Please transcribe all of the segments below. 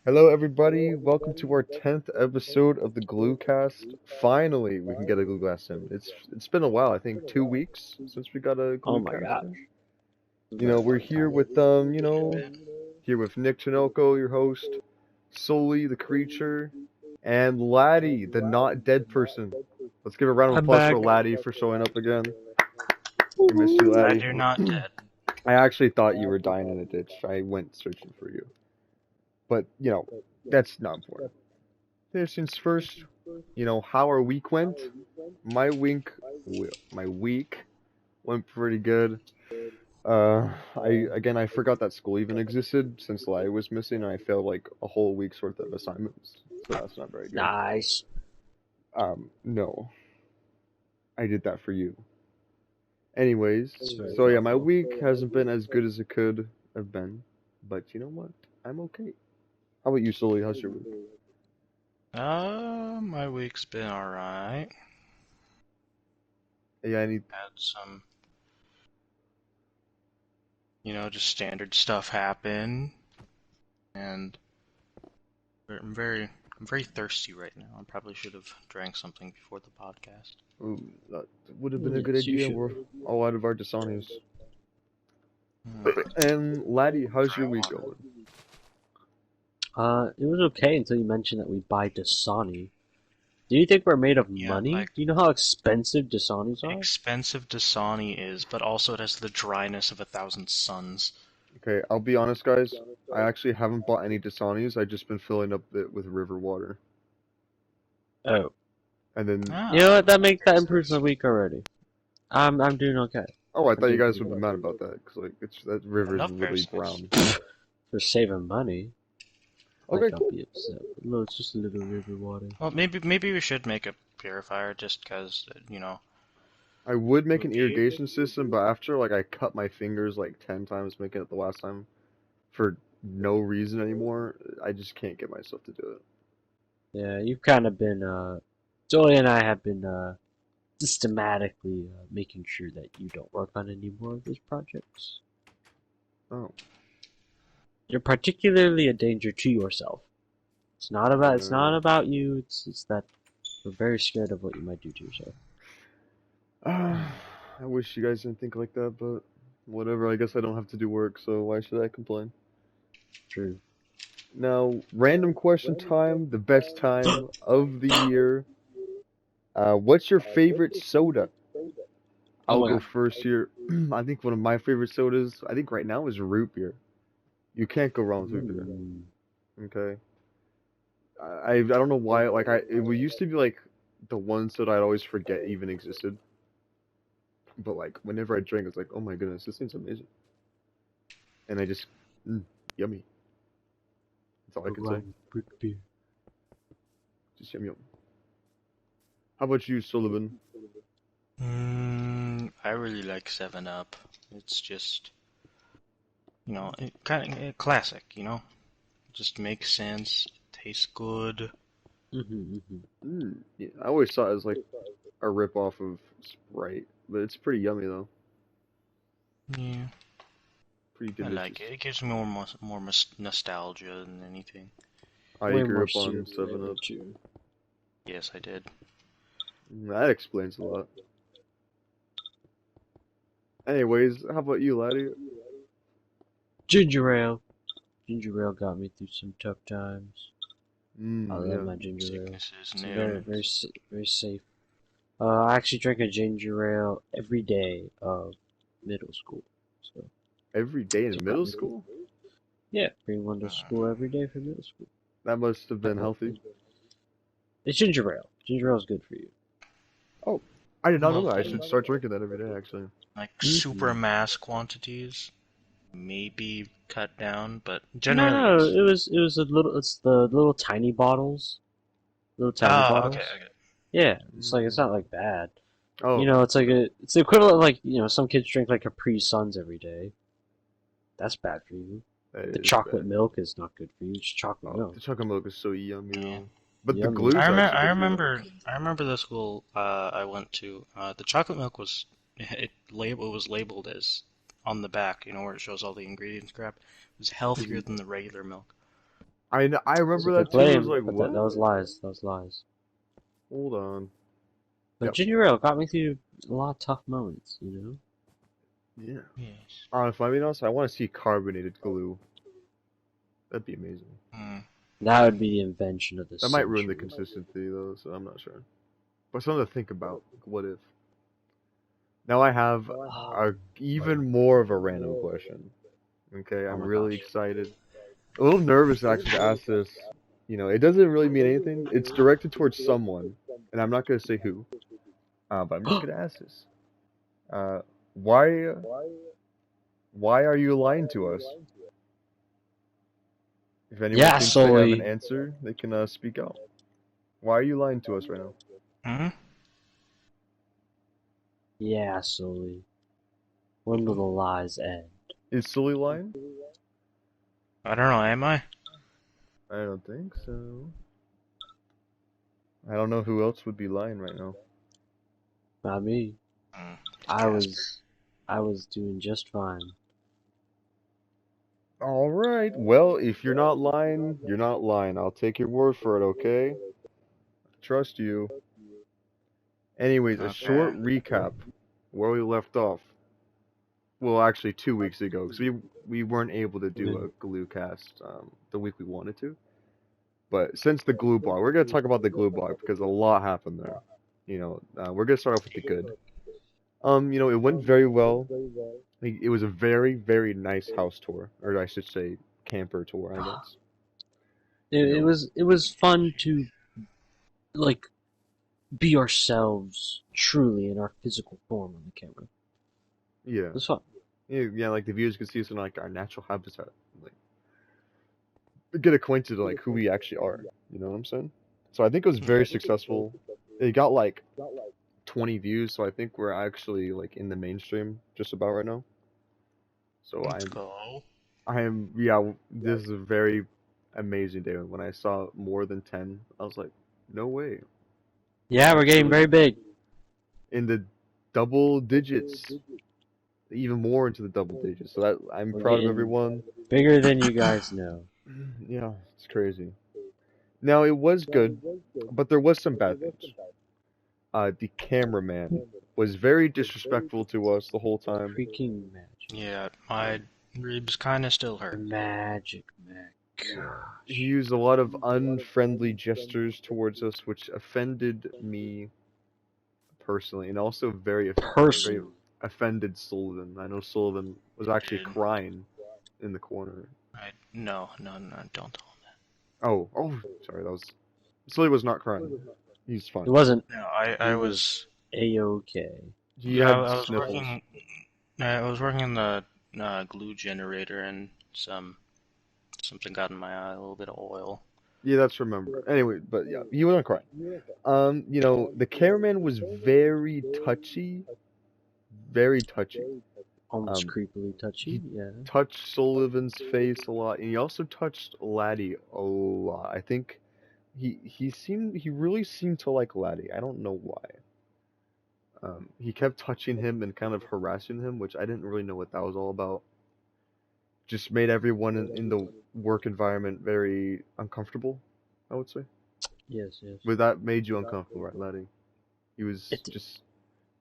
Hello, everybody. Welcome to our 10th episode of the GlueCast. Finally, we can get a GlueCast in. It's been a while. I think 2 weeks since we got a Oh my GlueCast gosh. in. Very We're long here time. with here with Nick Chinoco, your host, Soli, the creature, and Laddie, the not dead person. Let's give a round of I'm applause back. for Laddie for showing up again. We missed you, Glad Laddie. you're not dead. I actually thought you were dying in a ditch. I went searching for you, but that's not important. First things first, how our week went. My week, my week went pretty good. I forgot that school even existed since Lai was missing, and I failed like a whole week's worth of assignments. So that's not very good. Nice. No, I did that for you. Anyways, That's very so yeah, my thoughtful. week hasn't been as good as it could have been, but you know what? I'm okay. How about you, Sully? How's your week? My week's been alright. Yeah, I need. Had some, just standard stuff happen, and I'm very thirsty right now. I probably should have drank something before the podcast. Ooh, that would have been a good Yes, you idea. should. We're all out of our Dasani's. Hmm. And Laddie, how's your week going? It was okay until you mentioned that we buy Dasani. Do you think we're made of Yeah, money? like Do you know how expensive Dasanis are? expensive Dasani is, but also it has the dryness of 1,000 suns. Okay, I'll be honest, guys. I actually haven't bought any Dasani's. I've just been filling up it with river water, Oh. and then. You know Ah, what? That improves my week already. I'm doing okay. Oh, I I'm thought you doing guys pretty would be well. mad about that, cause like that I river's love literally parasites. brown. For saving money, Okay, might not cool. be upset. No, it's just a little river water. Well, maybe we should make a purifier just because, I would it make would an be. irrigation system, but after like I cut my fingers like 10 times making it the last time for no reason anymore, I just can't get myself to do it. Yeah, you've kind of been, Zoe and I have been, systematically making sure that you don't work on any more of those projects. Oh, You're particularly a danger to yourself. It's not uh, about you. It's that we're very scared of what you might do to yourself. I wish you guys didn't think like that, but whatever. I guess I don't have to do work, so why should I complain? True. Now, random question time, the best time of the year. What's your favorite soda? Oh I'll my go god. first here. I think one of my favorite sodas, I think right now is root beer. You can't go wrong with root beer. Mm. Okay. I don't know why. Like it used to be like the one soda I'd always forget even existed. But like whenever I drink, it's like, oh my goodness, this thing's amazing. And I just, yummy. That's all I can say. Root beer. Just yum yum. How about you, Sullivan? I really like 7 Up. It's just, kind of classic, Just makes sense, tastes good. Yeah, I always saw it as like a rip off of Sprite, but it's pretty yummy though. Yeah, Pretty I delicious. like it. It gives me more nostalgia than anything. I Way grew more up on syrup 7 flavor Up. too. Yes, I did. That explains a lot. Anyways, how about you, Laddie? Ginger ale. Ginger ale got me through some tough times. I love Yeah. my ginger ale. Sicknesses It's and very safe. I actually drank a ginger ale every day of middle school. So Every day in it got middle me through. school? Yeah, bring one to school every day for middle school. That must have been healthy. It's ginger ale. Ginger ale is good for you. Oh, I did not know that. I Well, should start drinking that every day, actually. like super mass quantities, maybe cut down, but No, generally no, it's. it was a little. It's the little tiny bottles. Little tiny Oh, okay, bottles. okay. Yeah, it's not like bad. Oh, It's like it's the equivalent of like some kids drink like Capri Suns every day. That's bad for you. that The is chocolate bad. milk is not good for you. It's chocolate Oh, milk. the chocolate milk is so yummy, Yeah. though. But the Yummy. glue's actually good for you, though. I remember the school I went to. The chocolate milk was it was labeled as on the back, where it shows all the ingredients crap. It was healthier than the regular milk. I It's a remember good that too. I was claim, like, but what? that was lies. That was lies. Hold on. But Yep. ginger ale got me through a lot of tough moments, you know? Yes. If I'm being honest, I want to see carbonated glue. That'd be amazing. Mm. That would be the invention of the That might ruin the century. consistency though, so I'm not sure. But something to think about. What if? Now I have even more of a random question. Okay, Oh I'm my really gosh. excited. A little nervous actually to ask this. You know, it doesn't really mean anything. It's directed towards someone, and I'm not gonna say who. But I'm just gonna ask this. Uh, why are you lying to us? If anyone Yeah, thinks they have an Sully. answer, they can speak out. Why are you lying to us right now? Hmm? Yeah, Sully. When will the lies end? Is Sully lying? I don't know, am I? I don't think so. I don't know who else would be lying right now. Not me. Mm. I Casper. was doing just fine. All right. Well, if you're not lying, you're not lying. I'll take your word for it, okay? Trust you. Anyways, a Okay. short recap where we left off. Well, actually, 2 weeks ago, because we weren't able to do a GlueCast the week we wanted to. But since the glue block, we're gonna talk about the glue block because a lot happened there. You know, we're gonna start off with the good. You know, it went very well. It was a very, very nice house tour, or I should say, camper tour, I guess. You know, It was fun to like be ourselves truly in our physical form on the camera. yeah, It was fun. yeah, like the viewers could see us in like our natural habitat, like get acquainted to like who we actually are. You know what I'm saying? So I think it was very successful. It got like 20 views, so I think we're actually like in the mainstream just about right now. So Let's go. yeah, this is a very amazing day. When I saw more than 10, I was like, no way. We're Yeah, we're getting actually very big. in the double digits, even more into the double digits. So that I'm We're proud of getting everyone. bigger than you guys know. Yeah, it's crazy. Now it was good, but there was some bad things. The cameraman was very disrespectful to us the whole time. Freaking magic. Yeah, my ribs kinda still hurt. Magic, man. He Gosh. used a lot of unfriendly gestures towards us, which offended me personally, and also very Personally. offended Sullivan. I know Sullivan was actually Dude, crying in the corner. no, don't tell him Oh, sorry, that was Sully was not crying. He's It fine. wasn't. that. No, He was A-okay. He I, had I was sniffles. working, I was working in the glue generator and something got in my eye, a little bit of oil. Yeah, that's remember. Anyway, but yeah, he wasn't crying. You know, the cameraman was very touchy. Almost Um, creepily touchy, he yeah. touched Sullivan's face a lot, and he also touched Laddie a lot. I think he really seemed to like Laddie. I don't know why. He kept touching him and kind of harassing him, which I didn't really know what that was all about. Just made everyone in the work environment very uncomfortable, I would say. Yes, yes. But that made you uncomfortable, right, Laddie? He was It did. just Did.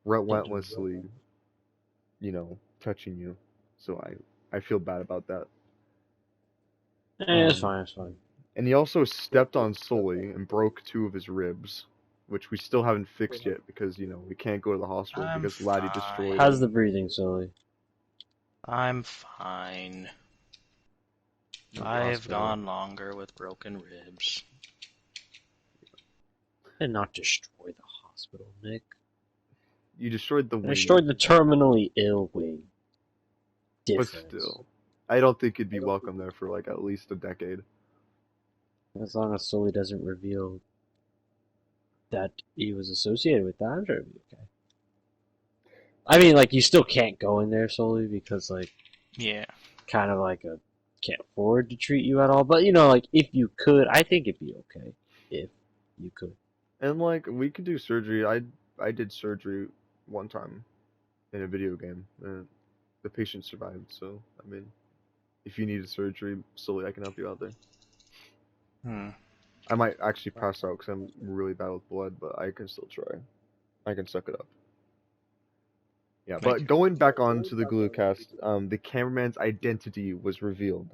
relentlessly, touching you. So I feel bad about that. It's Um, fine, it's fine. and he also stepped on Sully and broke two of his ribs, which we still haven't fixed yet because we can't go to the hospital I'm because Laddie destroyed fine. How's it. the breathing, Sully? I'm fine. In the I've hospital. gone longer with broken ribs. Did not destroy the hospital, Nick. You destroyed the I wing, destroyed the terminally ill wing. but Difference. still, I don't think you'd be welcome there for like at least a decade. As long as Sully doesn't reveal that he was associated with that, I'm sure it'll be okay. I mean, like, you still can't go in there solely because, like, Yeah. kind of like a can't afford to treat you at all. But, like, if you could, I think it'd be okay. If you could. And like we could do surgery. I did surgery one time in a video game, and the patient survived. So I mean, if you needed surgery, Sully, I can help you out there. Hmm. I might actually pass out because I'm really bad with blood, but I can still try. I can suck it up. Yeah, Thank but you. going back on to the GlueCast, the cameraman's identity was revealed.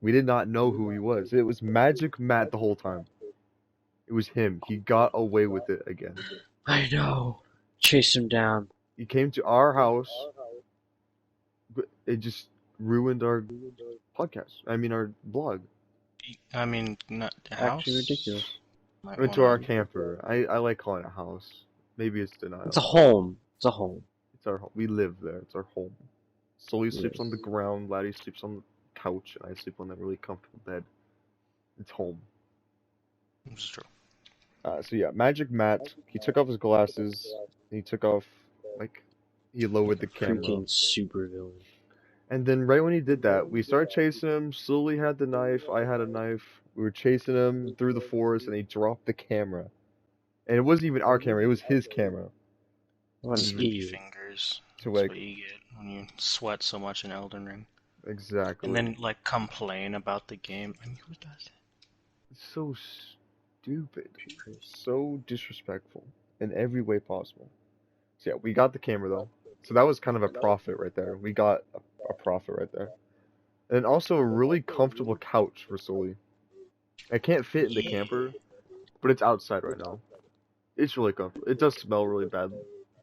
We did not know who he was. It was Magic Matt the whole time. It was him. He got away with it again. I know. Chase him down. He came to our house, but it just ruined our podcast. I mean, our blog. I mean, not the Actually house. ridiculous. Might Went to our wanna. camper. I like calling it a house. Maybe it's It's a denial. home. It's a home. It's our home. We live there. It's our home. Sully sleeps Yes. on the ground. Laddie sleeps on the couch, and I sleep on that really comfortable bed. It's home. This is true. So yeah, Magic Matt. He took off his glasses. He took off like he lowered the camera. Freaking super villain. And then right when he did that, we started chasing him. Sully had the knife. I had a knife. We were chasing him through the forest, and he dropped the camera. And it wasn't even our camera. It was his camera. What an Sweaty idiot. fingers. To That's like what you get when you sweat so much in Elden Ring. exactly. And then like complain about the game. I mean, who does it? It's so stupid. So disrespectful in every way possible. So yeah, we got the camera though. So that was kind of a profit right there. We got a profit right there. And also a really comfortable couch for Sully. I can't fit in the camper, but it's outside right now. It's really comfortable. It does smell really bad,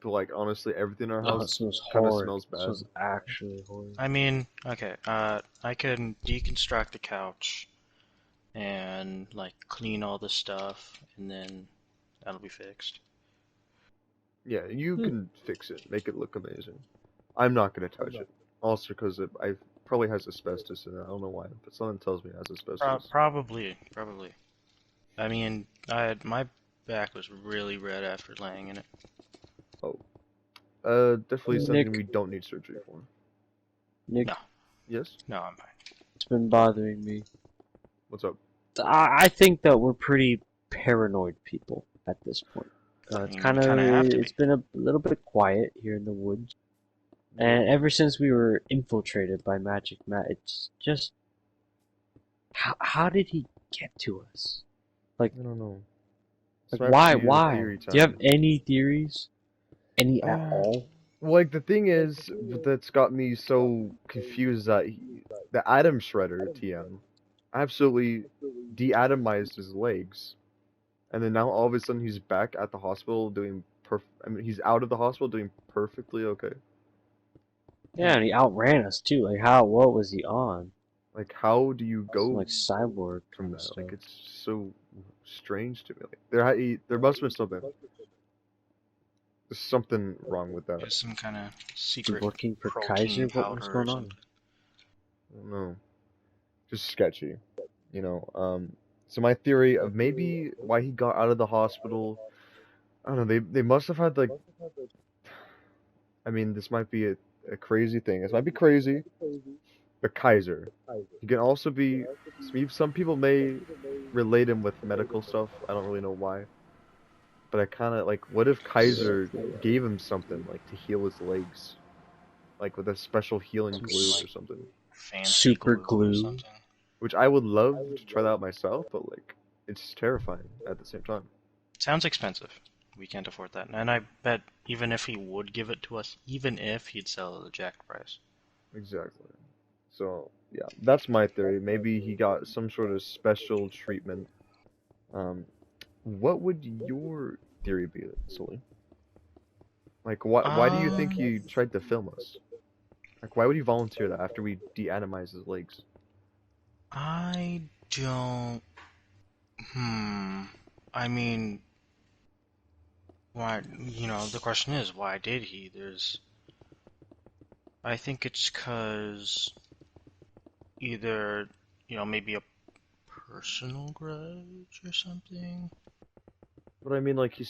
but like honestly, everything in our Oh, it house smells kind of horrid. smells It bad. smells actually horrid. I mean, okay. I can deconstruct the couch and like clean all the stuff, and then that'll be fixed. Yeah, you Hmm. can fix it, make it look amazing. I'm not gonna touch it. Also, because I probably has asbestos in it. I don't know why, but someone tells me it has asbestos. Probably. I mean, my back was really red after laying in it. Definitely something Nick. we don't need surgery for. Nick, No. Yes? No, I'm fine. it's been bothering me. What's up? I think that we're pretty paranoid people at this point. It's You kind of kinda have to be. it's been a little bit quiet here in the woods, and ever since we were infiltrated by Magic Matt, it's just how did he get to us? I don't know. Like So why? actually, Why? theory Do you have time. any theories? Any at Uh, all? Like the thing is, that's got me so confused that the Atom Shredder TM absolutely de-atomized his legs, and then now all of a sudden he's back at the hospital doing I mean, he's out of the hospital doing perfectly okay. Yeah, and he outran us too. Like how? What was he on? Like, how do you Some, go like cyborg from kind of that? stuff. Like, it's so strange to me. Like, there must have been something. There's something wrong with that. Just some kind of Was he secret working for protein Kaiser? What was powder going or on? something. I don't know. Just sketchy, So my theory of maybe why he got out of the hospital, I don't know. They must have had like, I mean, this might be a crazy thing. This might be crazy, but Kaiser. He can also be. Some people may relate him with medical stuff. I don't really know why, but I kind of like. What if Kaiser gave him something like to heal his legs, like with a special healing Some glue like or something? fancy Super glue or glue. something. Which I would love to try that out myself, but like, it's terrifying at the same time. Sounds expensive. We can't afford that. And I bet even if he would give it to us, even if he'd sell it at a jack price. Exactly. So, yeah, that's my theory. Maybe he got some sort of special treatment. What would your theory be, Sully? Like, why do you think Um, he tried to film us? Like, why would he volunteer that after we de-atomize his legs? I don't. I mean, why? The question is, why did he? I think it's because either, maybe a personal grudge or something. But I mean, like, he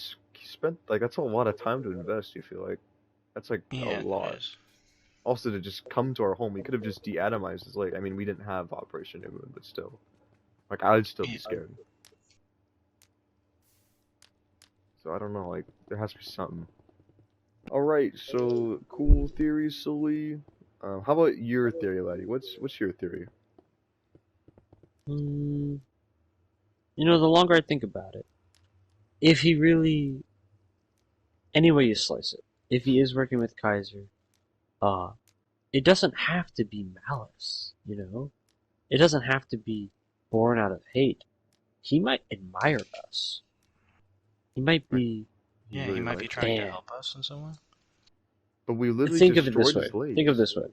spent, like, that's a lot of time to invest, you feel like. That's, like, a Yeah, it lot. is. Also, to just come to our home, we could have just de-atomized his leg. I mean, we didn't have Operation New Moon, but still. Like, I'd still be Yeah. scared. So I don't know, like, there has to be something. Alright, so, cool theory, Sully. How about your theory, Laddie? What's your theory? Hmm. You know, the longer I think about it, if he really, any way you slice it, if he is working with Kaiser, uh, it doesn't have to be malice, you know? It doesn't have to be born out of hate. He might admire us. He might Like, be, he Yeah, he really might be likes us. trying to damn. help us in some way. But we literally Think of it this destroyed way. his legs. Think of it this way.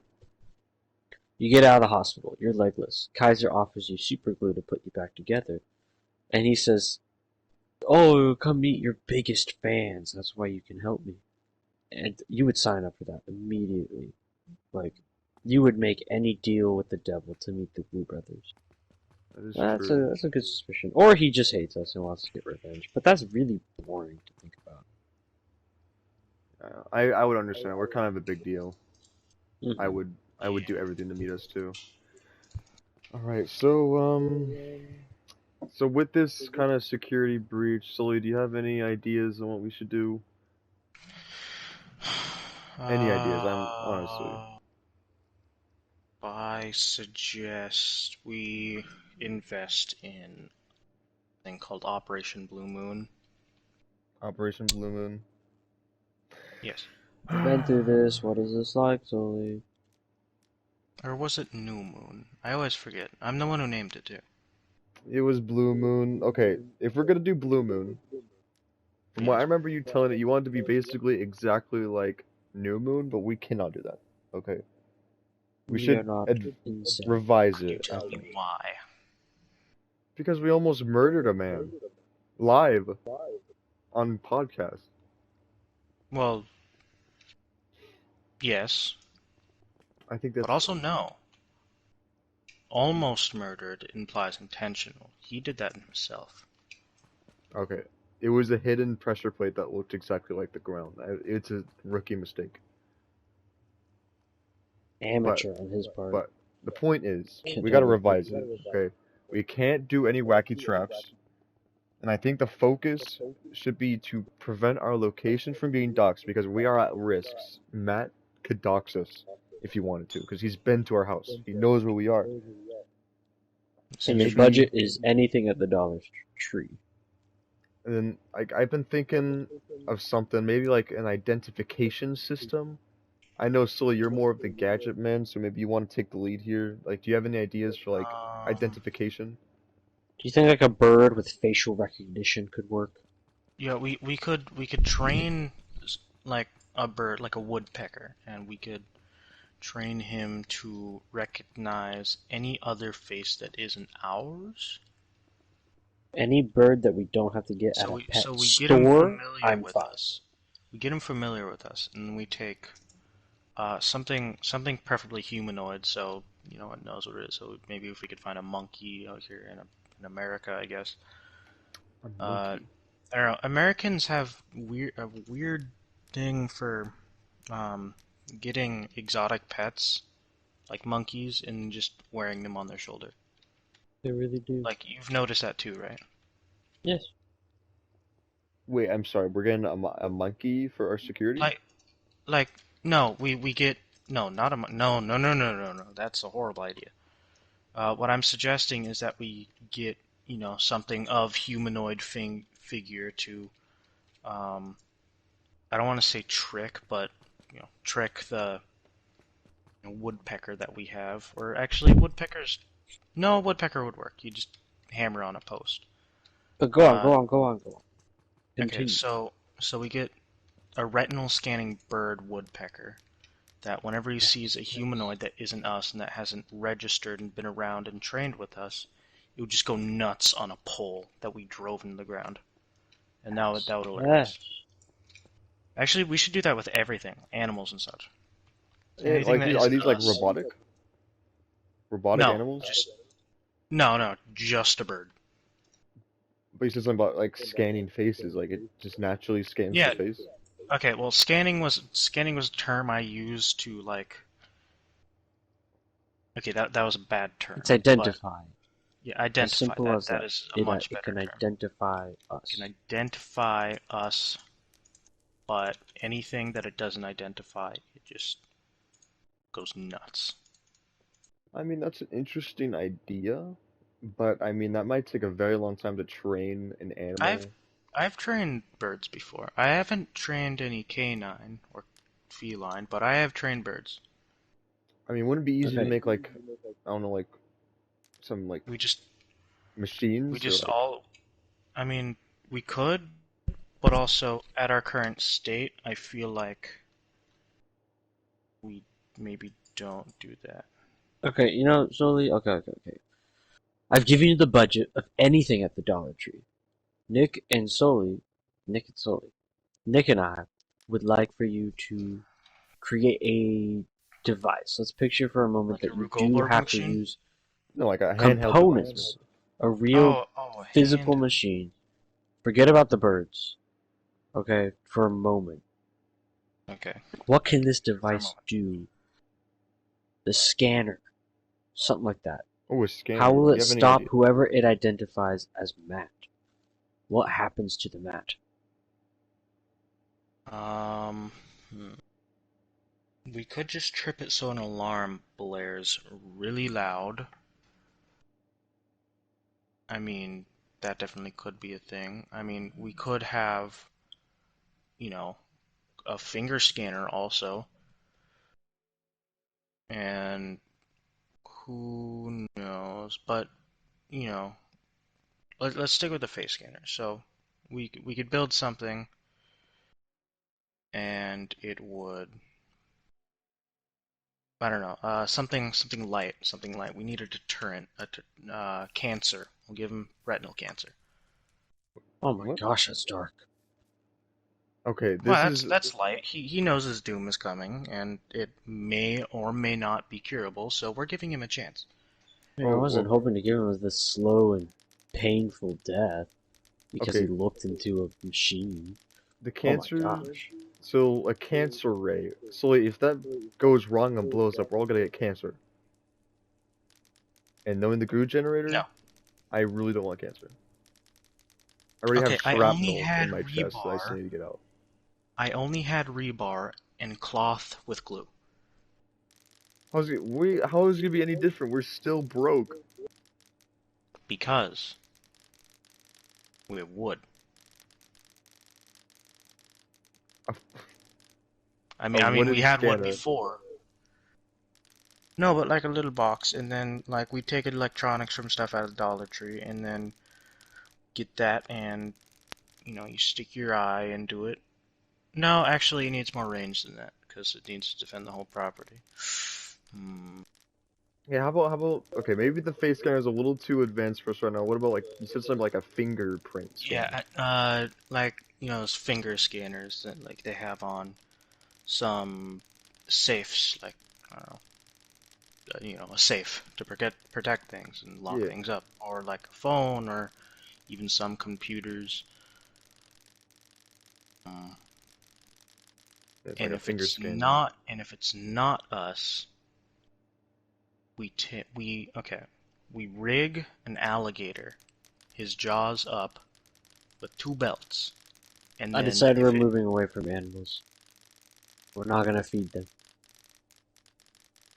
You get out of the hospital, you're legless. Kaiser offers you super glue to put you back together. And he says, oh, come meet your biggest fans. That's why you can help me. And you would sign up for that immediately. Like, you would make any deal with the devil to meet the Glue Brothers. That is That's true. a good suspicion. Or he just hates us and wants to get revenge. But that's really boring to think about. I would understand. We're kind of a big deal. I Mhm. would do everything to meet us too. All right, so with this kind of security breach, Sully, do you have any ideas on what we should do? Any ideas? I'm honestly. Uh, I suggest we invest in a thing called Operation Blue Moon. Operation Blue Moon. Yes. I've been through this. What is this like, Sully? Or was it New Moon? I always forget. I'm the one who named it too. It was Blue Moon. Okay, if we're gonna do Blue Moon, from what I Yes. remember you telling it, you wanted to be basically exactly like New Moon, but we cannot do that. Okay, we We are should not insane. revise Could you it, I tell me think, why? because we almost murdered a man live on podcast. Well, yes, I think but that's also no. Almost murdered implies intentional. He did that himself. okay. It was a hidden pressure plate that looked exactly like the ground. It's a rookie mistake. But Amateur on his part. but the point is, Can't we gotta tell me. revise it. Okay, we can't do any wacky traps, and I think the focus should be to prevent our location from being doxxed because we are at risks. Matt could dox us if he wanted to, because he's been to our house. He knows where we are. This And is your true. budget is anything at the Dollar Tree. And then I've been thinking of something, maybe like an identification system. I know, Sully, you're more of the gadget man, so maybe you want to take the lead here. Like, do you have any ideas for like identification? Do you think like a bird with facial recognition could work? Yeah, we could train like a bird, like a woodpecker, and we could train him to recognize any other face that isn't ours. Any bird that we don't have to get at So a we pet so we get him store, familiar I'm with fine. us. We get him familiar with us, and we take something preferably humanoid, so it knows what it is. So maybe if we could find a monkey out here in America, I guess. A Uh, monkey. I don't know. Americans have a weird thing for um, getting exotic pets like monkeys and just wearing them on their shoulder. They really do. Like you've noticed that too, right? Yes. Wait, I'm sorry. We're getting a monkey for our security? Like like no, we get no, not a no no no no no no. That's a horrible idea. What I'm suggesting is that we get something of humanoid figure to um, I don't want to say trick, but trick the woodpecker that we have, or actually woodpeckers. No, woodpecker would work. You just hammer on a post. But go on, Uh, go on, go on, go on. okay, Continue. so we get a retinal scanning bird woodpecker that whenever he sees a humanoid that isn't us and that hasn't registered and been around and trained with us, it would just go nuts on a pole that we drove into the ground, and now that would alert Yes. us. Actually, we should do that with everything, animals and such. And Anything like that these are isn't these like us. robotic No, animals? no, just a bird. But you said something about like scanning faces, like it just naturally scans the Yeah. face. Okay. Well, scanning was a term I used to like. Okay, that was a bad term. It's identify. Yeah, As identify. simple That as that that. is a much It better can term. identify It us. can identify us, but anything that it doesn't identify, it just goes nuts. I mean, that's an interesting idea, But I mean, that might take a very long time to train an I've animal. I've trained birds before. I haven't trained any canine or feline, but I have trained birds. I mean, wouldn't it be easy to Okay. make like, I don't know, like some like We just we machines or just like, all I mean, we could, but also at our current state, I feel like we maybe don't do that. Okay, you know, Sully, okay. I've given you the budget of anything at the Dollar Tree. Nick and Sully, Nick and Sully, Nick and I would like for you to create a device. Let's picture for a moment Like a that you Rube do Goldberg have to machine? use no, like a handheld device, man. components, a real Oh, physical hand. machine. Forget about the birds, okay, for a moment. Okay, What can this for a device moment. do? The scanner, something like that. Oh, a How scanner. will Do it you have any stop idea? whoever it identifies as Matt? What happens to the Matt? Um, hmm. We could just trip it so an alarm blares really loud. I mean, that definitely could be a thing. I mean, we could have, you know, a finger scanner also, and who knows? But, you know, let's stick with the face scanner. So we could build something, and it would, I don't know, something light, something light. We need a deterrent, cancer. We'll give him retinal cancer. Oh my What? gosh, that's dark. Okay, Well, this is that's light. He knows his doom is coming, and it may or may not be curable. So we're giving him a chance. Yeah, I oh wasn't well. hoping to give him this slow and painful death because he Okay, looked into a machine. the Oh my cancer. gosh. So a cancer ray. So like, if that goes wrong and blows up, we're all gonna get cancer. And knowing the glue No. generator, I really don't want cancer. I already have Okay, I only shrapnel in had my chest that I still rebar. need to get out. I only had rebar and cloth with glue. How is it gonna be any different? We're still broke. Because we have wood. A, I a mean, we wooden had wood scanner. before. No, but like a little box, and then like we take electronics from stuff out of Dollar Tree, and then get that, and you stick your eye into it. No, actually, it needs more range than that because it needs to defend the whole property. Hmm. Yeah, how about okay, maybe the face scanner is a little too advanced for us right now. What about like you said something like a fingerprint scanner? Yeah, like those finger scanners that like they have on some safes, like I don't know, a safe to protect things and lock Yeah, things up, or like a phone, or even some computers. Um, it's like and a if finger it's scanner. not, and if it's not us, we rig an alligator, his jaws up, with two belts, and I then decided we're if it moving away from animals. We're not gonna feed them.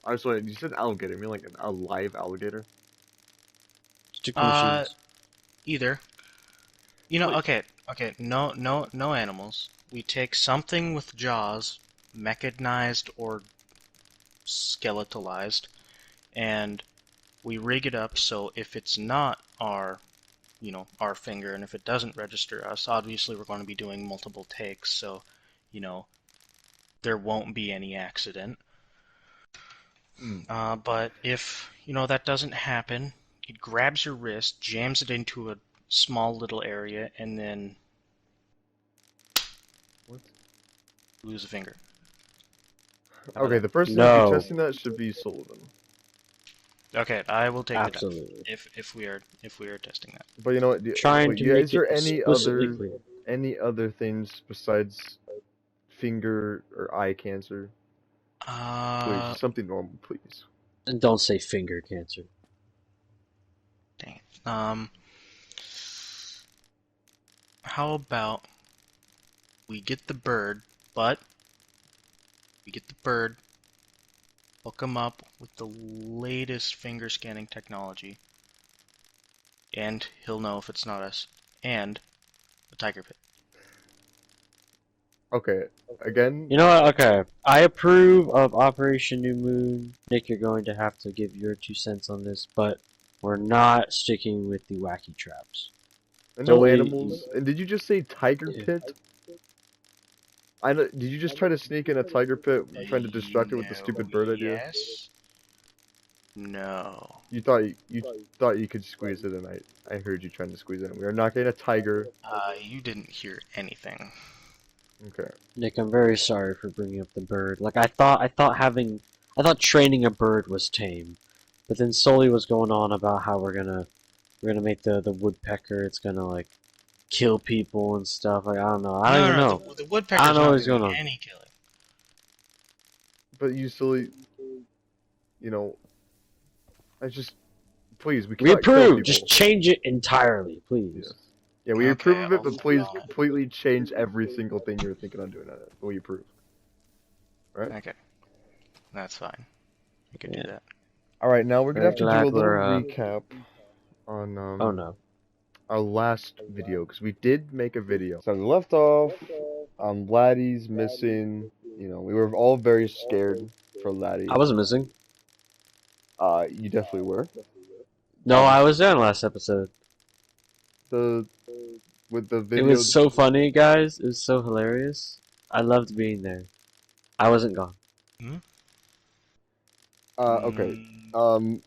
I was like, you said alligator. You mean like a live alligator? Stick to uh machines. either Like, okay, no animals. We take something with jaws, mechanized or skeletalized, and we rig it up so if it's not our finger, and if it doesn't register us, obviously we're going to be doing multiple takes, so you know there won't be any accident. hmm, But if that doesn't happen, it grabs your wrist, jams it into a small little area, and then what? lose a finger. How about Okay, that? the person who'd be No. testing that should be Sullivan. Okay, I will take the dive Absolutely. if we are testing that. But you know what? So Trying to yeah, is make it there explicitly clear. any other things besides finger or eye cancer? Please, Uh, just something normal, please. And don't say finger cancer. dang it. How about we get the bird, but we get the bird, hook him up with the latest finger scanning technology, and he'll know if it's not us, and the tiger pit. Okay, again, You know what? Okay. I approve of Operation New Moon. Nick, you're going to have to give your 2 cents on this, but we're not sticking with the wacky traps. and no Sully, animals. And did you just say tiger Yeah. pit? Did you just try to sneak in a tiger pit, trying to distract it with the stupid bird idea? Yes. No. You thought you could squeeze it in. I heard you trying to squeeze it in. We are not getting a tiger. You didn't hear anything. Okay. Nick, I'm very sorry for bringing up the bird. Like I thought training a bird was tame, but then Sully was going on about how we're gonna make the woodpecker. It's gonna like kill people and stuff. Like I don't know. I don't even know. The I woodpecker's don't know not what's doing going on. any killing. But you silly, you know, please, we We cannot kill approve. people. Just change it entirely, please. Yes. Yeah, we Okay, approve of it, but I'll- please I'll- completely change every single thing you're thinking on doing on it. But we approve. Right? Okay. That's fine. You can Yeah. do that. Alright, now we're gonna Very have to do glad a little we're, recap on Oh no. our last video, because we did make a video. So we left off on Laddie's missing. You know, we were all very scared for Laddie. I wasn't missing. You definitely were. No, I was there in the last episode. With the It video. was so funny, guys. It was so hilarious. I loved being there. I wasn't gone. Okay. Okay,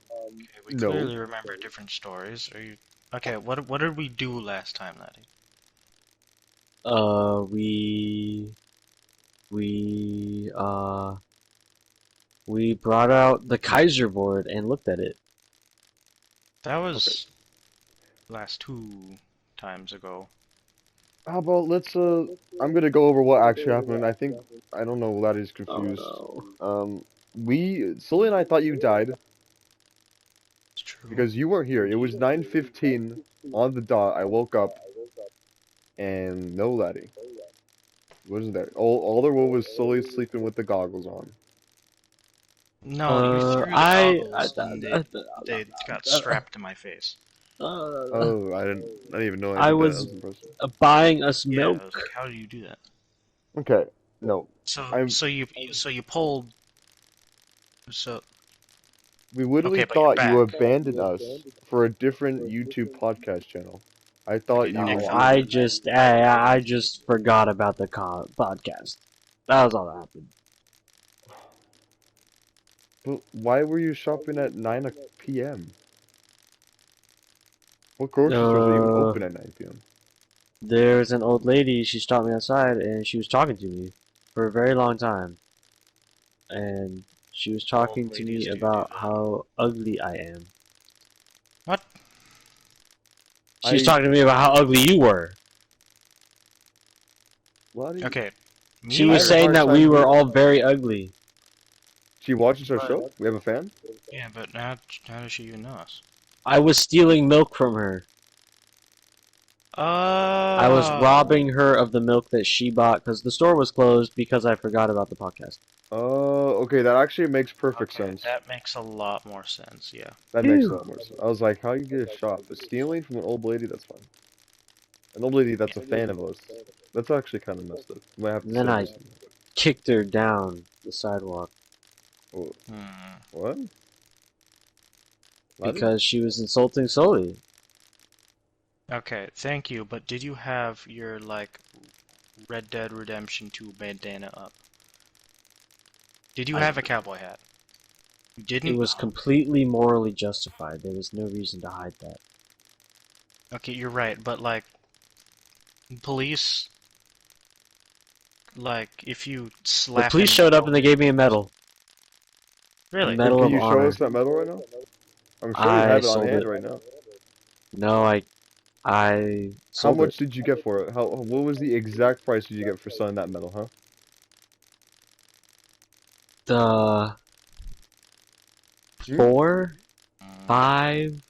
we No. clearly remember different stories. Are you okay? What did we do last time, Laddie? We brought out the Kaiser board and looked at it. That was last 2 times ago. How about I'm gonna go over what actually happened. I don't know, Laddie's confused. Oh no. Sully and I thought you died It's true. because you weren't here. It was 9:15 on the dot. I woke up and no Laddie wasn't there. All there was Sully sleeping with the goggles on. No, you threw the goggles and they got strapped to my face. Oh, I didn't even know I did was- that. That was impressive. Buying us Yeah, I milk. was like, how do you do that? Okay, no, So you pulled. So we literally Okay, but you're thought you back. abandoned us for a different YouTube podcast channel. I thought Okay, you. Nick, I just forgot about the podcast. That was all that happened. But why were you shopping at 9 p.m.? What grocery stores are even open at 9 p.m.? There's an old lady. She stopped me outside and she was talking to me for a very long time. And she was talking Old to ladies me do about that. how ugly I am. What? She was talking to me about how ugly you were. Laddie? Okay. She Me was have a saying hard that time we were believing- all very ugly. She watches our show? We have a fan? Yeah, but how does she even know us? I was stealing milk from her. I was robbing her of the milk that she bought because the store was closed because I forgot about the podcast. Oh, okay, that actually makes perfect Okay, sense. that makes a lot more sense. Yeah. That makes a lot more sense. I was like, how you get a shot? But stealing from an old lady, that's fine. An old lady that's a fan of us. That's actually kind of messed up. You might have to And then say I- something. Kicked her down the sidewalk What? Laddie? because she was insulting Sully. Okay, thank you. But did you have your like Red Dead Redemption 2 bandana up? Did you I- have a cowboy hat? You didn't. It was completely morally justified. There was no reason to hide that. Okay, you're right, but like police, like if you slap. The police showed up and they gave me a medal. Really? Medal Can of you show Honor. us that medal right now? I'm sure I you have it on sold hand it. right now. No, I How sold much it. did you get for it? What was the exact price did you get for selling that medal, huh? The Hmm? 4, 5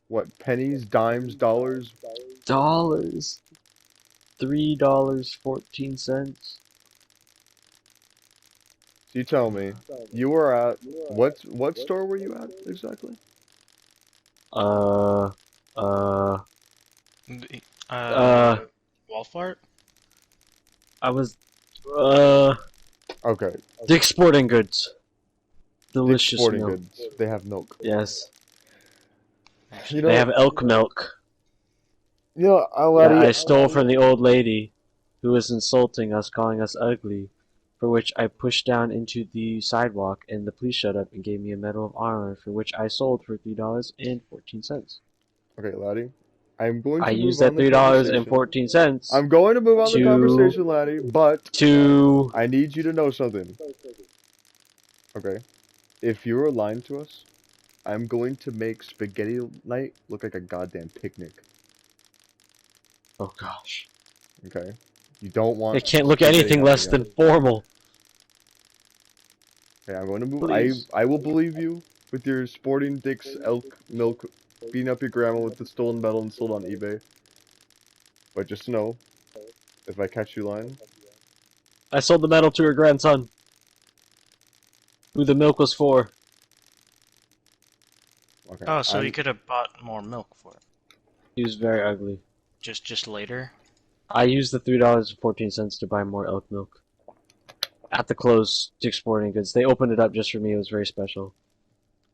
What, pennies, dimes, dollars? dollars, $3.14. You tell me. You were at what store were you at exactly? Uh, uh, Uh, wall fart? I was, Okay. Dick's Sporting Goods. Dick's Delicious Sporting milk. Goods. They have milk. Yes. Actually, They have elk milk You know, that laddie, I stole from the old lady who was insulting us, calling us ugly, for which I pushed down into the sidewalk, and the police showed up and gave me a Medal of Honor, for which I sold for $3.14. Okay, laddie. I'm going I to move used on that the conversation. $3.14 I'm going to move on the to conversation, laddie, but to I need you to know something. Okay. If you're lying to us, I'm going to make spaghetti night look like a goddamn picnic. oh gosh, Okay? You don't want it can't look spaghetti anything night less again. than formal. Okay, I'm going to move. Please. I will believe you with your sporting Dick's elk milk beating up your grandma with the stolen medal and sold on eBay. But just know, if I catch you lying, I sold the medal to her grandson, who the milk was for. okay, oh, so he could have bought more milk for it. He was very ugly. Just later. I used the $3.14 to buy more elk milk. At the close, Dick's Sporting Goods. They opened it up just for me. It was very special.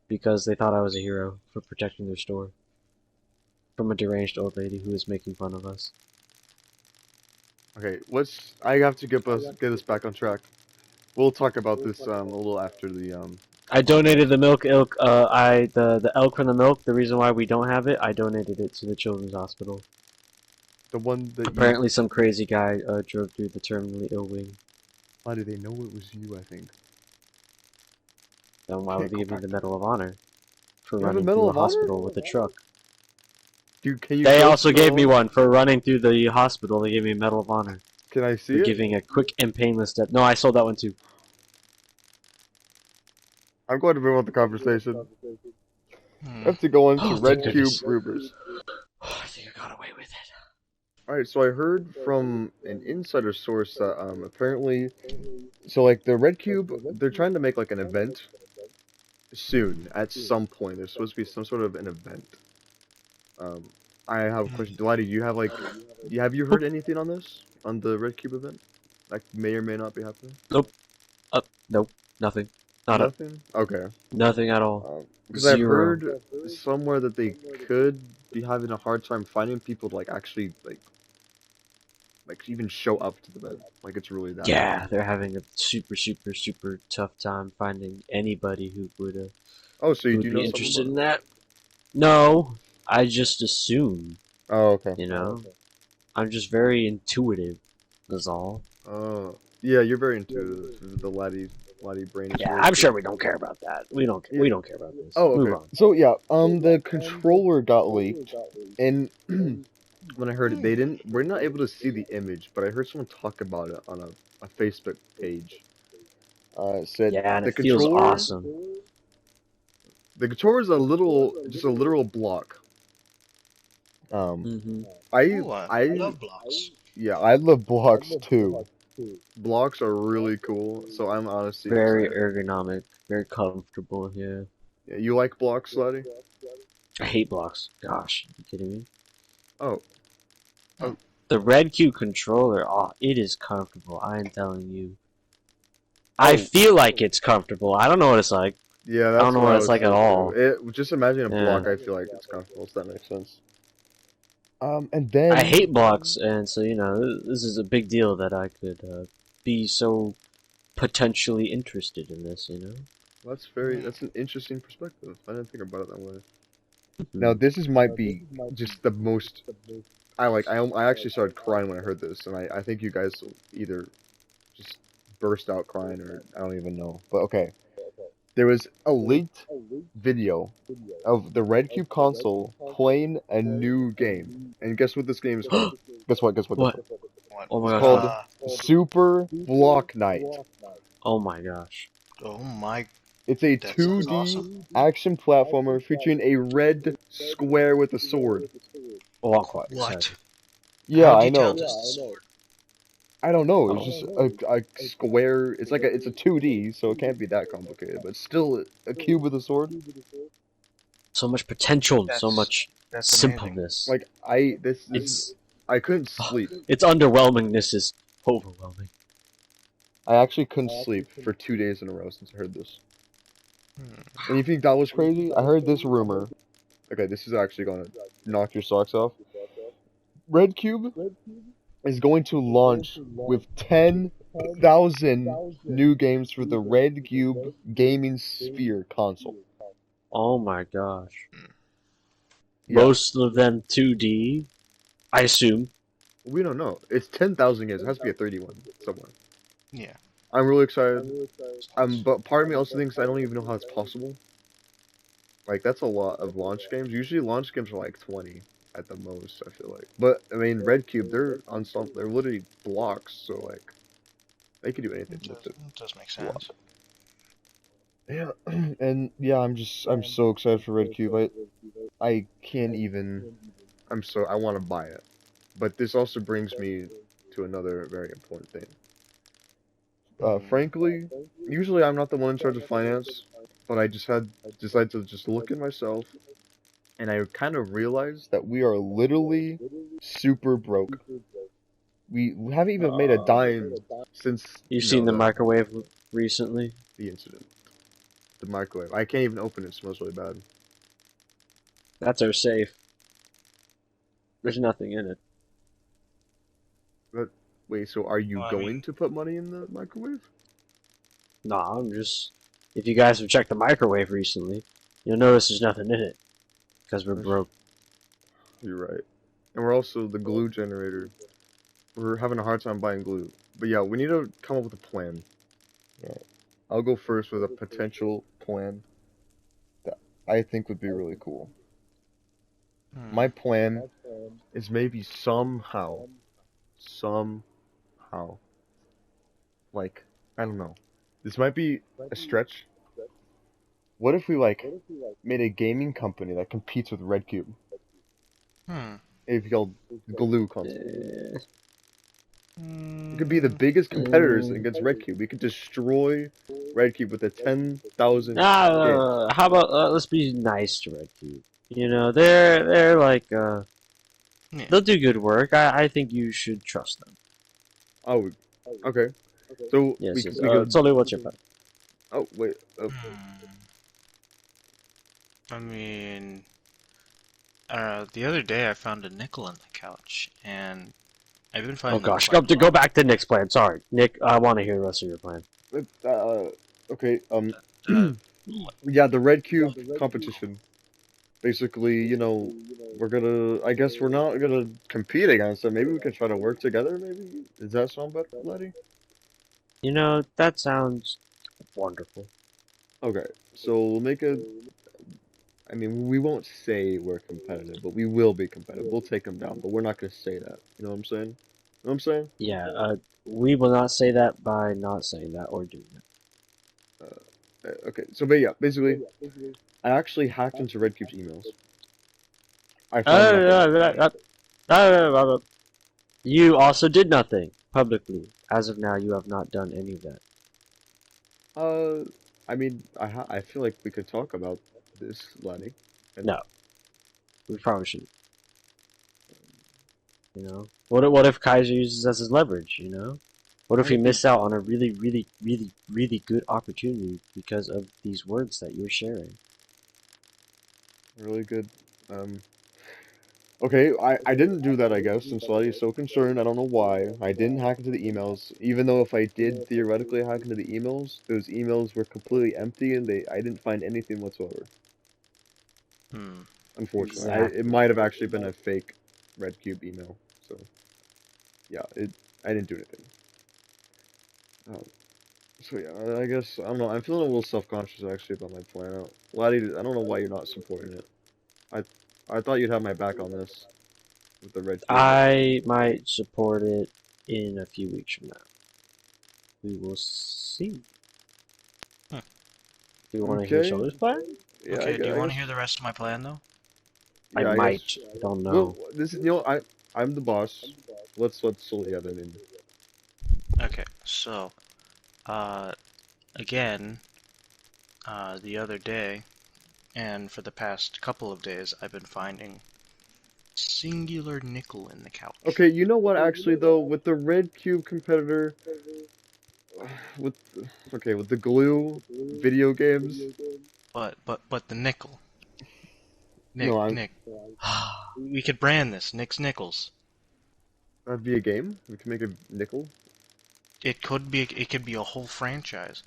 Because they thought I was a hero for protecting their store. From a deranged old lady who was making fun of us. Okay, let's. I have to get us back on track. We'll talk about this a little after the I donated the milk elk, the elk from the milk, the reason why we don't have it, I donated it to the children's hospital. the one that Apparently some crazy guy drove through the terminally ill wing. Why do they know it was you? I think. Then why would they give me the Medal of Honor? For You have a running Medal through a of Honor? hospital with a truck. Can you They show us also the gave me Medal of one for running through the hospital. They gave me a Medal of Honor. Honor? Can I see For it? giving a quick and painless death. No, I sold that one too. I'm going to move on the conversation. Hmm. I have to go into Oh, Red thank Cube goodness. rumors. Oh, I think I got away with it. Alright, so I heard from an insider source that apparently, so like the Red Cube, they're trying to make like an event soon at some point. There's supposed to be some sort of an event. Um, I have a question. Delady, do you have like, have you heard anything on this? On the Red Cube event? Like may or may not be happening? Nope. Nope. Nothing. Nothing? Okay. Nothing at all. Because I've Zero. heard somewhere that they could be having a hard time finding people to like actually like even show up to the event. Like it's really that Yeah, hard. they're having a super tough time finding anybody who would Oh, so you who do would know be something interested about in it? that. No, I just assume, Oh, okay. you know. I'm just very intuitive, is all. Oh, yeah, you're very into the laddie brain is Yeah, very I'm good. sure we don't care about that. We don't care about this. Oh, Move okay. on. So yeah, the controller got leaked, and when I heard it, we're not able to see the image, but I heard someone talk about it on a Facebook page. It said Yeah, and the it feels controller, awesome. the controller is just a literal block. Um, Mm-hmm. I, Ooh, I I, love blocks. yeah, I love blocks too. Blocks are really cool, so I'm honestly Very excited. ergonomic, very comfortable. Yeah. Yeah, you like blocks, laddie? I hate blocks. Gosh, are you kidding me? Oh, The Red Q controller, oh, it is comfortable. I am telling you. I Oh. feel like it's comfortable. I don't know what it's like. yeah, I that's don't know what what I it's was like at told all. too. Just imagine a block. Yeah. I feel like it's comfortable. If that makes sense. And I then hate blocks, and so, you know, this is a big deal that I could be so potentially interested in this, you know? that's an interesting perspective. I didn't think about it that way. Hmm. Now might be just the most I actually started crying when I heard this, and I think you guys will either just burst out crying or I don't even know. But okay, there was a leaked video of the Red Cube console playing a new game, and guess what this game is called? Guess what? Guess what? Guess What? what? What? Oh my It's gosh, called what? Super Block Night. Oh my gosh. Oh my, It's a that sounds 2D awesome. action platformer featuring a red square with a sword. Oh, I'm quite excited. What? Yeah, How I know. detailed is the sword? I don't know. It's Oh. just a square. It's a 2D, so it can't be that complicated. But still, a cube with a sword. so much potential, so much That's amazing. simpleness. Like It's I couldn't sleep. its underwhelmingness is overwhelming. I actually couldn't sleep for 2 days in a row since I heard this. Hmm. And you think that was crazy? I heard this rumor. Okay, this is actually gonna knock your socks off. Red Cube is going to launch with 10,000 new games for the Red Cube Gaming Sphere console. Oh my gosh. Yeah, Most of them 2D, I assume. we don't know. It's 10,000 games. It has to be a 31 somewhere. Yeah. I'm really excited. But part of me also thinks I don't even know how it's possible. Like, that's a lot of launch games. Usually launch games are like 20 at the most, I feel like. But, I mean, Red Cube, they're on some, they're literally blocks, so, like, they could do anything with it. It does make sense. Yeah, and yeah, I'm so excited for Red Cube. I can't even, I want to buy it. But this also brings me to another very important thing. Frankly, usually I'm not the one in charge of finance, but I just had decided to just look at myself, and I kind of realized that we are literally super broke. We haven't even made a dime since You've seen the the microwave recently? the incident. The microwave. I can't even open it. It smells really bad. That's our safe. There's nothing in it. But wait, so are you Well, I going mean- to put money in the microwave? Nah, I'm just. If you guys have checked the microwave recently, you'll notice there's nothing in it. Because we're broke. You're right. And we're also the glue generator. We're having a hard time buying glue. But yeah, we need to come up with a plan. Yeah. I'll go first with a potential plan that I think would be really cool. My plan is maybe somehow, like, I don't know. This might be a stretch. What if we, like, made a gaming company that competes with Red Cube? It'd be called Glue Console. We could be the biggest competitors against Red Cube. We could destroy Red Cube with a 10,000 games. How about let's be nice to Red Cube. You know, they're like Yeah. they'll do good work. I think you should trust them. Oh, okay. So Yes, we yes. could. Sully, what's your plan? Oh wait. I mean, the other day I found a nickel in the couch, and I've been Oh finding. gosh, go back to Nick's plan. Sorry, Nick. I want to hear the rest of your plan. Okay. Uh, Yeah, the Red Cube competition. Basically, you know, we're gonna. I guess we're not gonna compete against them. Maybe we can try to work together. Maybe does that sound better, Letty? You know, that sounds wonderful. Okay. So we'll make a. I mean, we won't say we're competitive, but we will be competitive. We'll take them down, but we're not gonna say that. You know what I'm saying? You know what I'm saying? Yeah, we will not say that by not saying that or doing that. Okay. So, but yeah, basically, I actually hacked into Red Cube's emails. I found nothing. You also did nothing publicly. As of now, you have not done any of that. I mean, I feel like we could talk about this, Lenny. No, we probably shouldn't. You know, what if Kaiser uses us as leverage? You know, what if we miss out on a really, really, really, really good opportunity because of these words that you're sharing? Really good. Okay, I didn't do that, I guess, since Letty's so concerned. I don't know why. I didn't hack into the emails, even though if I did theoretically hack into the emails, those emails were completely empty and I didn't find anything whatsoever. Unfortunately, Exactly. it might have actually been a fake Red Cube email. So, yeah, I didn't do anything. So yeah, I guess I don't know. I'm feeling a little self-conscious actually about my plan. Laddie, I don't know why you're not supporting it. I thought you'd have my back on this with the Red Cube. I might support it in a few weeks from now. We will see. Huh. Do you want to hear Okay. Solar's plan? Yeah, okay, do you I want to guess- hear the rest of my plan, though? yeah, I I might. guess- I don't know. Well, this is I'm the boss. Let's Sully have that in. Okay, so, again, the other day, and for the past couple of days, I've been finding singular nickel in the couch. Okay, you know what? Actually, though, with the red cube competitor, with with the glue video games. But the nickel, No, Nick, we could brand this Nick's Nickels. that'd be a game. We can make a nickel. It could be a whole franchise.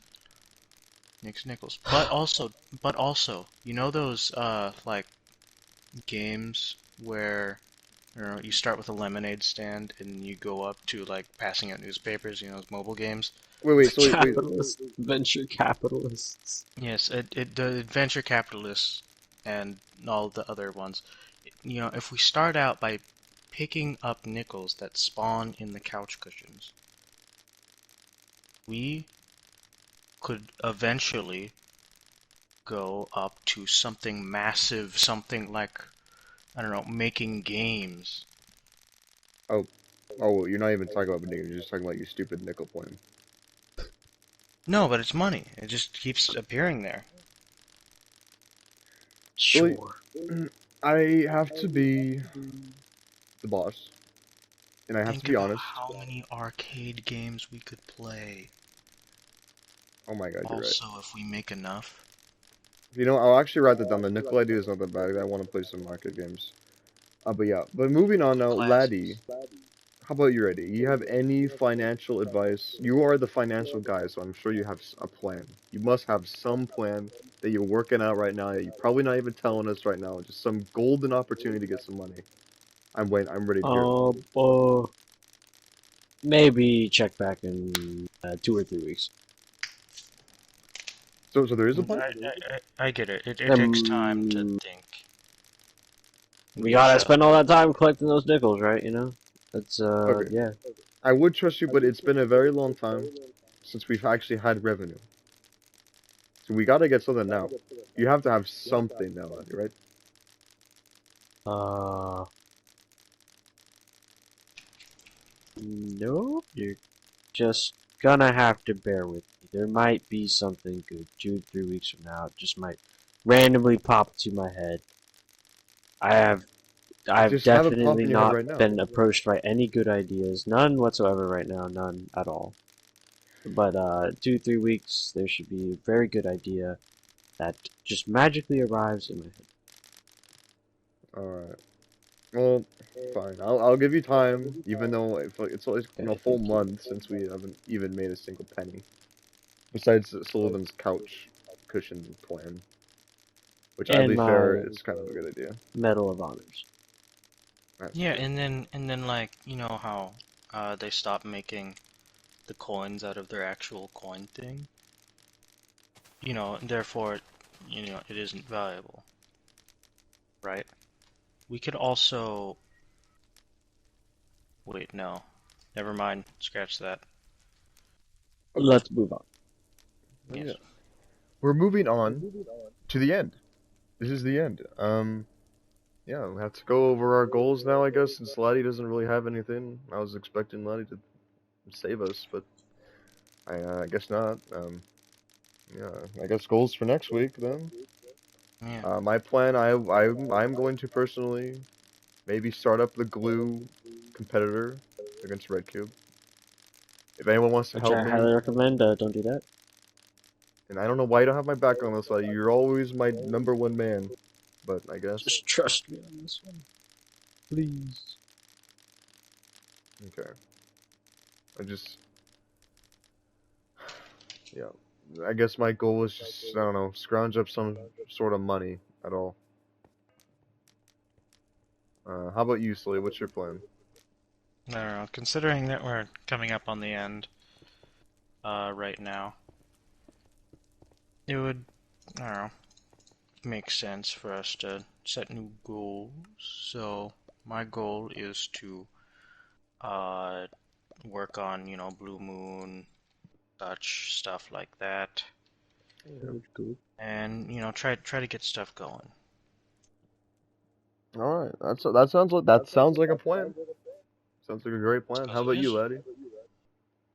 Nick's Nickels. But also, you know those like games where you start with a lemonade stand and you go up to like passing out newspapers, those mobile games. Wait. So wait. Capitalists, venture capitalists. Yes, the venture capitalists and all the other ones. If we start out by picking up nickels that spawn in the couch cushions, we could eventually go up to something massive, something like, I don't know, making games. Oh, you're not even talking about nickel. You're just talking about your stupid nickel plan. No, but it's money. It just keeps appearing there. Sure. I have to be the boss, and I have Think to be about honest. how many arcade games we could play. Oh my god, you're right. Also, if we make enough. I'll actually write that down. The nickel idea is not that bad. I want to play some arcade games. But yeah. But moving on now, Laddie. How about you, Eddie? You have any financial advice? You are the financial guy, so I'm sure you have a plan. You must have some plan that you're working out right now that you're probably not even telling us right now. Just some golden opportunity to get some money. I'm waiting. I'm ready to hear it. Maybe check back in 2 or 3 weeks. So there is a plan? I get it. It takes time to think. We gotta spend all that time collecting those nickels, right? That's Okay. yeah. I would trust you, but it's been a very long time since we've actually had revenue. So we gotta get something now. You have to have something now, Laddie, right? Nope. You're just gonna have to bear with me. There might be something good 2 3 weeks from now. It just might randomly pop to my head. I've Just have it pop definitely in your head not right now. been approached by any good ideas. None whatsoever right now. None at all. But 2 3 weeks, there should be a very good idea that just magically arrives in my head. Alright. Well, fine. I'll give you time, even though it's always a full month since we haven't even made a single penny. Besides Sullivan's couch cushion plan, which I'll And be fair, my it's kind of a good idea. Medal of Honors. Yeah, and then like how they stopped making the coins out of their actual coin thing. Therefore, it isn't valuable, right? We could also wait. No, never mind. Scratch that. Let's move on. Yes. Yeah. We're moving on to the end. This is the end. Yeah, we have to go over our goals now, I guess, since Laddie doesn't really have anything. I was expecting Laddie to save us, but I guess not. Yeah, I guess goals for next week then. Yeah. My plan, I'm going to personally maybe start up the glue competitor against Red Cube. If anyone wants to Which help I me, highly recommend. Don't do that. and I don't know why you don't have my back on this, Laddie. You're always my #1 man, but I guess. Just trust me on this one, please. Okay. Yeah. I guess my goal is just, I don't know, scrounge up some sort of money at all. How about you, Sully? What's your plan? I don't know. Considering that we're coming up on the end, right now, it would, I don't know, make sense for us to set new goals. So my goal is to, work on, Blue Moon, such stuff like that, Good. and try to get stuff going. All right, that sounds like a plan. Sounds like a great plan. How about you, Laddie?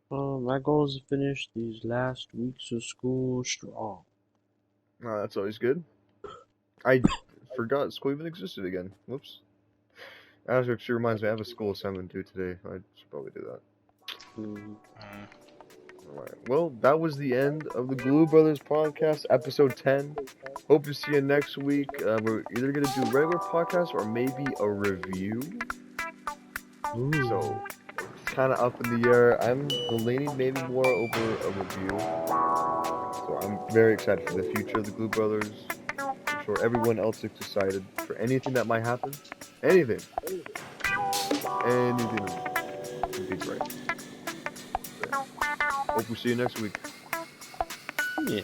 My goal is to finish these last weeks of school strong. That's always good. I forgot school even existed again. Whoops. Actually, she reminds me, I have a school assignment due today. I should probably do that. Mm. Alright, well, that was the end of the Glue Brothers podcast, episode 10. Hope to see you next week. We're either going to do regular podcast or maybe a review. So, it's kind of up in the air. I'm leaning maybe more over a review. So, I'm very excited for the future of the Glue Brothers. I'm sure everyone else is excited for anything that might happen. Anything. Anything would be great. So, hope we see you next week. Yeah.